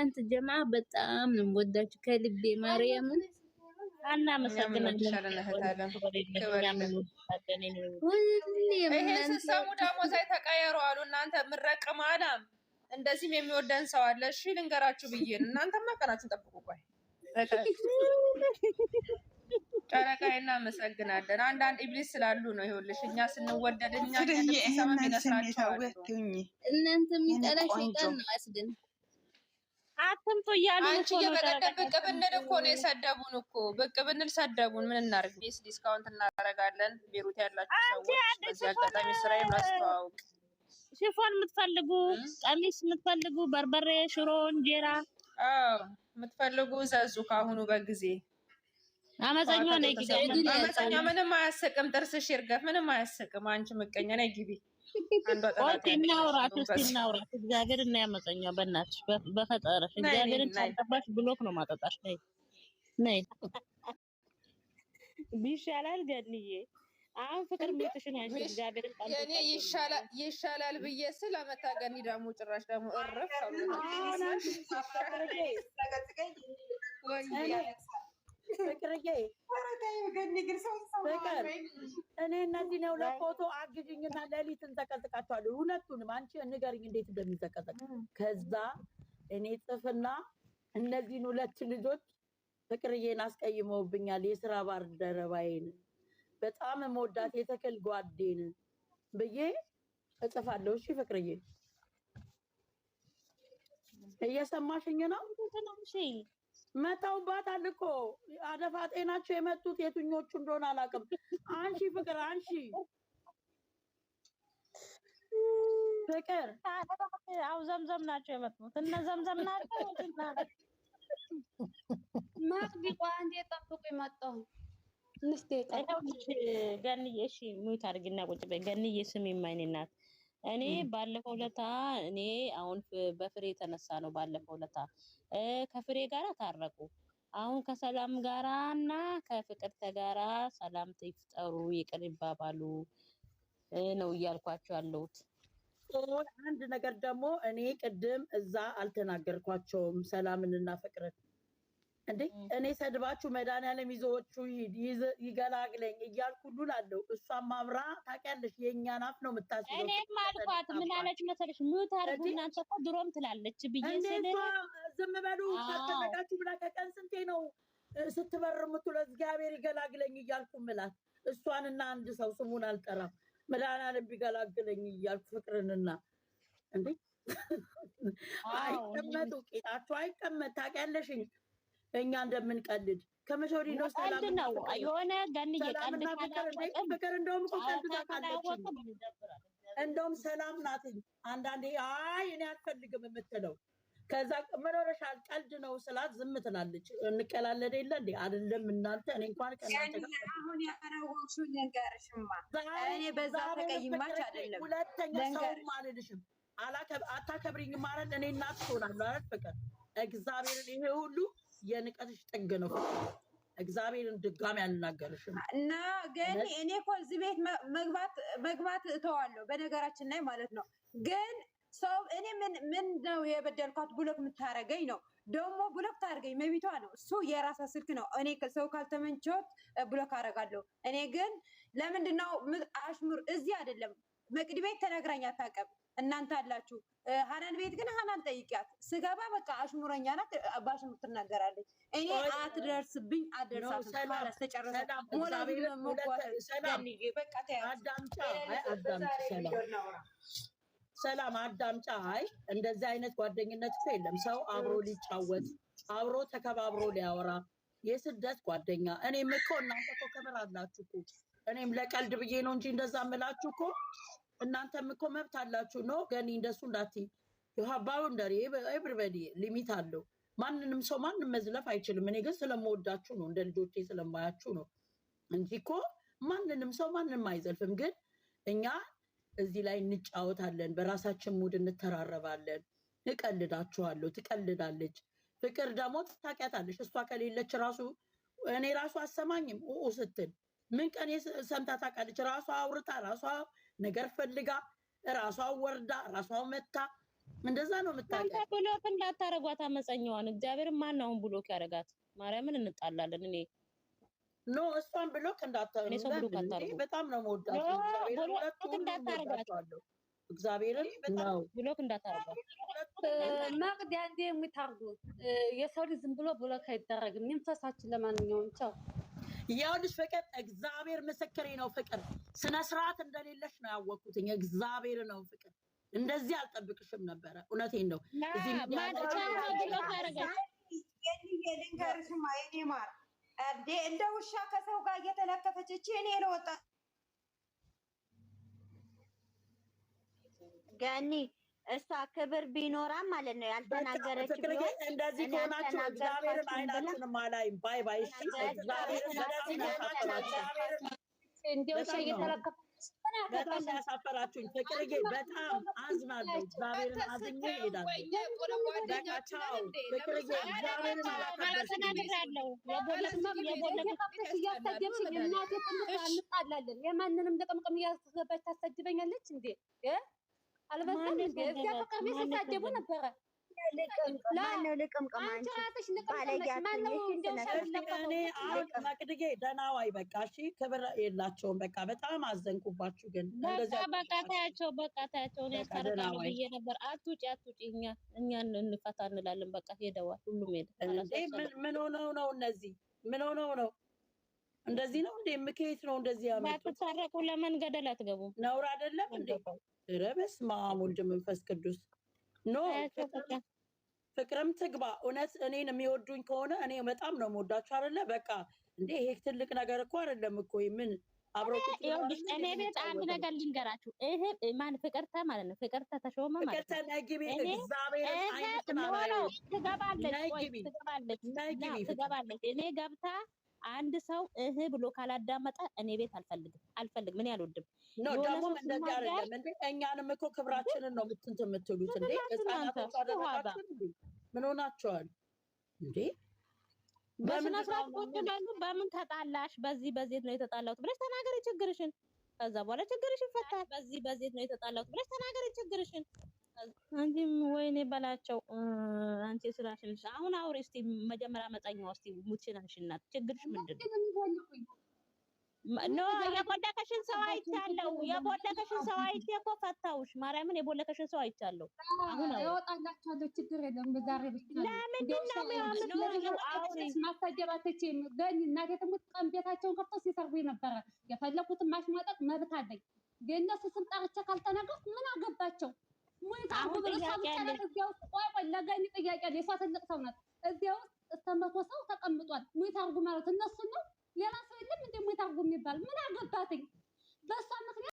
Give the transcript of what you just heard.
እናንተ ጀማ በጣም ነው የምወዳችሁ ከልቤ ማርያምን እናመሰግናለን። ይሄ ስትሰሙ ደግሞ ዘይ ተቀየሩ አሉ እናንተ ምረቅም አላም እንደዚህም የሚወደን ሰው አለ። እሺ ልንገራችሁ ብዬ እናንተማ ቀናችሁን ጠብቁ። ቆይ ጨረቃዬ እናመሰግናለን። አንዳንድ ኢብሊስ ስላሉ ነው። ይኸውልሽ እኛ ስንወደድ እኛ ሰማም ይነስራቸዋል። እናንተ የሚጠላ ሸይጣን ነው። አስድን አትምጡ እያሉ አንቺ በቀደም ብቅ ብንል እኮ ነው የሰደቡን እኮ ብቅ ብንል ሰደቡን። ምን እናርግ? ዲስካውንት እናደርጋለን። ቤሩት ያላችሁ ሰዎች በዚህ አጋጣሚ ስራዬ ማስተዋወቅ ሽፎን የምትፈልጉ ቀሚስ የምትፈልጉ በርበሬ፣ ሽሮ፣ እንጀራ የምትፈልጉ ዘዙ ካሁኑ በጊዜ አመፀኛ ነይ ግቢ። አመፀኛ ምንም አያስቅም። ጥርስሽ ይርገፍ ምንም አያስቅም። አንቺ ምቀኛ ነይ ግቢ። አንዷ ጠላት እናውራት እስቲ እናውራት። እግዚአብሔር እና ያመፀኛ በእናትሽ በፈጠረሽ እግዚአብሔርን ታጠባሽ ብሎክ ነው ማጠጣሽ። ነይ ነይ ቢሻላል ገንዬ አሁን ፍቅር ቤትሽን ያንቺ እግዚአብሔርን ቃል የኔ ይሻላል ብዬ ስል አመታ ገኒ ደግሞ ጭራሽ ደግሞ እረፍ እኔ እነዚህ ነው ለፎቶ አግዥኝና ሌሊትን ተቀጥቃቸዋለሁ። ሁለቱንም አንቺ ንገሪኝ እንዴት እንደሚዘቀዘቅ። ከዛ እኔ ጽፍና እነዚህን ሁለት ልጆች ፍቅርዬን አስቀይመውብኛል። የስራ ባልደረባዬን በጣም መወዳት የተክል ጓዴን ብዬ እጽፋለሁ። እሺ ፍቅርዬ እየሰማሽኝ ነው? መተውባታል እኮ አደፋጤ ናቸው የመጡት። የትኞቹ እንደሆነ አላውቅም። አንሺ ፍቅር አንሺ ፍቅር አው ዘምዘም ናቸው የመጡት። እነ ዘምዘም ናቸው ማቅዲ ቋንዴ ጠብቁ ይመጣው ገንዬ እሺ ሙት አድርጊና ቁጭ በይ። ገንዬ ስሚ የማይኔ እናት እኔ ባለፈው ለታ እኔ አሁን በፍሬ የተነሳ ነው። ባለፈው ለታ ከፍሬ ጋራ ታረቁ። አሁን ከሰላም ጋራና ከፍቅርተ ጋራ ሰላም ይፍጠሩ፣ ይቅር ይባባሉ ነው እያልኳቸው ያለሁት። አንድ ነገር ደግሞ እኔ ቅድም እዛ አልተናገርኳቸውም። ሰላምንና ፍቅርን እንዴ እኔ ሰድባችሁ መድኃኒዓለም ይዞቹ ይገላግለኝ እያልኩ ሁሉ ላለው እሷም ማብራ ታውቂያለሽ፣ የእኛን አፍ ነው የምታስበው። እኔም አልኳት ምን አለች መሰለሽ? ሙት አድርጉ እናንተ እኮ ድሮም ትላለች ብዬ ስል ዝም በሉ ካተነጋችሁ ብላ ከቀን ስንቴ ነው ስትበር የምትውለው? እግዚአብሔር ይገላግለኝ እያልኩ ምላት እሷንና አንድ ሰው ስሙን አልጠራም መድኃኒዓለም ቢገላግለኝ እያልኩ ፍቅርንና እንዴ አይቀመጡ ቄጣችሁ አይቀመጥ ታውቂያለሽኝ እኛ እንደምንቀልድ ከመቼ ወዲህ ነው? ሰላም ነው የሆነ ገንዬ ቀልድ ፍቅር እንደውም እኮ ቀልድ ታውቃለች። እንደውም ሰላም ናት አንዳንዴ አይ እኔ አልፈልግም የምትለው። ከዛ ምን ሆነሻል ቀልድ ነው ስላት ዝም ትላለች። እንቀላለድ የለ እንዴ አይደለም እናንተ እኔ እንኳን ቀላል አሁን ያቀረውሽው ነገርሽማ እኔ በዛ ተቀይማች አይደለም። ሁለተኛ ሰው አልልሽም አታከብሪኝም ማለት እኔ እናት ትሆናለህ አይደል? ፍቅር እግዚአብሔርን ይሄ ሁሉ የንቀትሽ ጥግ ነው። እግዚአብሔርን ድጋሚ አልናገርሽም እና ግን እኔ እኮ እዚህ ቤት መግባት እተዋለሁ በነገራችን ላይ ማለት ነው። ግን ሰው እኔ ምን ነው የበደልኳት ብሎክ የምታረገኝ ነው? ደግሞ ብሎክ ታርገኝ መቢቷ ነው። እሱ የራሳ ስልክ ነው። እኔ ሰው ካልተመንቾት ብሎክ አረጋለሁ። እኔ ግን ለምንድነው አሽሙር እዚህ አይደለም መቅድ ቤት ተነግራኝ አታውቅም። እናንተ አላችሁ ሀናን ቤት ግን ሀናን ጠይቂያት ስገባ በቃ አሽሙረኛ ናት። በአሽሙር ትናገራለች። እኔ አትደርስብኝ አደርሳትም ማለት ተጨረሰ። ሰላም አዳምጫ። አይ እንደዚህ አይነት ጓደኝነት እኮ የለም። ሰው አብሮ ሊጫወት አብሮ ተከባብሮ ሊያወራ የስደት ጓደኛ። እኔም እኮ እናንተ እኮ ክብር አላችሁ እኮ። እኔም ለቀልድ ብዬ ነው እንጂ እንደዛ ምላችሁ እኮ እናንተም እኮ መብት አላችሁ ነው። ገኒ እንደሱ እንዳትይ። ባውንደሪ ኤቭሪባዲ ሊሚት አለው። ማንንም ሰው ማንም መዝለፍ አይችልም። እኔ ግን ስለምወዳችሁ ነው እንደ ልጆቼ ስለማያችሁ ነው እንጂ እኮ ማንንም ሰው ማንም አይዘልፍም። ግን እኛ እዚህ ላይ እንጫወታለን፣ በራሳችን ሙድ እንተራረባለን። እቀልዳችኋለሁ፣ ትቀልዳለች። ፍቅር ደግሞ ታውቂያታለሽ። እሷ ከሌለች ራሱ እኔ ራሱ አሰማኝም ስትል ምን ቀን ሰምታ ታውቃለች? ራሷ አውርታ ራሷ ነገር ፈልጋ ራሷ ወርዳ ራሷ መታ እንደዛ ነው የምታውቀው። ብሎክ እንዳታረጓት አመፀኛዋን። እግዚአብሔር ማን ነው አሁን ብሎክ ያደርጋት? ማርያምን እንጣላለን። እኔ ኖ እሷን ብሎክ እንዳታረጉ። እኔ ሰው ብሎክ አታርጉ። በጣም ነው የምወዳቸው። ብሎክ እንዳታረጓት። እግዚአብሔርን ነው ብሎክ እንዳታረጓት። መቅዲ አንዴ የምታርጉ የሰው ልጅ ዝም ብሎ ብሎክ አይደረግም። መንፈሳችን ለማንኛውም ቻው። ያውልሽ ፍቅር እግዚአብሔር ምስክሬ ነው። ፍቅር ስነ ስርዓት እንደሌለሽ ነው ያወቅኩትኝ። እግዚአብሔር ነው ፍቅር። እንደዚህ አልጠብቅሽም ነበረ። እውነቴን ነው። እዚህ ልንገርሽማ የኔ ማር እንደ ውሻ ከሰው ጋር እየተለከፈች እቺ እኔ ለወጣ ገኒ እሷ ክብር ቢኖራም ማለት ነው ያልተናገረች ቢሆን እንደዚህ ከሆናችሁ እግዚአብሔርን አይናችሁንም አላይም። ባይ ባይ። እሺ እግዚአብሔርን በጣም ያሳፈራችሁኝ ፍቅርዬ፣ በጣም አዝናለሁ። እግዚአብሔርን አዝኜ እሄዳለሁ። በቃ ቻው ፍቅርዬ። እግዚአብሔርን የማንንም ለቀምቀም እያስገባች ታሰድበኛለች እንዴ? አልበዛም እንዴ? እዚያ ፍቅር ቤት ሲሳደቡ ነበረ። ማነው ልቅምቅም? አንቺ እኔ አሁን መቅድጌ ደህና ዋይ። በቃ እሺ፣ ክብር የላቸውም። በቃ በጣም አዘንኩባችሁ። ግን በቃ ታያቸው፣ በቃ ታያቸው። እኔ ያስታርቃለሁ ብዬ ነበር። አትውጪ፣ እኛን እንፈታ እንላለን። በቃ ሄደዋል፣ ሁሉም ሄደ። ምን ሆነው ነው እነዚህ? ምን ሆነው ነው? እንደዚህ ነው እንዴ? ምክንያት ነው እንደዚህ ያመጡት? ባትታረቁ ለምን ገደል አትገቡም? ነውር አይደለም እንዴ? ኧረ በስመ አብ ወልድ መንፈስ ቅዱስ። ኖ ፍቅርም ትግባ። እውነት እኔን የሚወዱኝ ከሆነ እኔ በጣም ነው የምወዳችሁ አይደለ? በቃ እንዴ ይሄ ትልቅ ነገር እኮ አይደለም እኮ ምን አብረው እኔ ቤት አንድ ነገር ልንገራችሁ። ይሄ ማን ፍቅርተ ማለት ነው። ፍቅርተ ተሾመ ማለት ነው። ፍቅርተ ነግቢ እግዚአብሔር አይነትና ነው ትገባለች። እኔ ገብታ አንድ ሰው ብሎ ካላዳመጠ እኔ ቤት አልፈልግም። ምን ያልወድም ነው ደግሞ እንደዚህ አይደለም እንዴ? እኛንም እኮ ክብራችንን ነው የምትሉት እንዴ? ህፃናቶች አደረጋችሁ እንዴ? ምን ሆናችኋል እንዴ? በስነ ስርዓት ቁጭ በሉ። በምን ተጣላሽ? በዚህ ነው የተጣላሁት ብለሽ ተናገሪ ችግርሽን። ከዛ በኋላ ችግርሽ ይፈታል። በዚህ ነው የተጣላሁት ብለሽ ተናገሪ ችግርሽን። አንቺም ወይኔ በላቸው። አንቺ ስራሽን አሁን አውሪ እስቲ። መጀመሪያ መጻኛው እስቲ ሙችናሽና ችግርሽ ምንድነው? ኖ የቦለከሽን ሰው አይቻለሁ። የቦለከሽን ሰው አይቼ እኮ ፈታውሽ። ማርያምን የቦለከሽን ሰው አይቻለሁ። አሁን ያወጣላችኋለሁ። ችግር የለም። በዛሬ ብቻ ለምንድን ነው ማስተጀባተች ገኝ እናቴ ትሙት ቀን ቤታቸውን ከፍተው ሲሰርቡ ነበረ። የፈለኩትን ማሽማጠቅ መብት አለኝ። የእነሱ ስም ጠርቼ ካልተናገርኩ ምን አገባቸው? አሁን ጥያቄ አለ። ለገኝ ጥያቄ አለ። የሷ ትልቅ ሰው ናት። እዚያ ውስጥ እስከ 100 ሰው ተቀምጧል። ሙይት አርጉ ማለት እነሱ ነው። ሌላ ሰው የለም። እንደ ሙይት አርጉ የሚባል ምን አገባትኝ? በሷ ምክንያት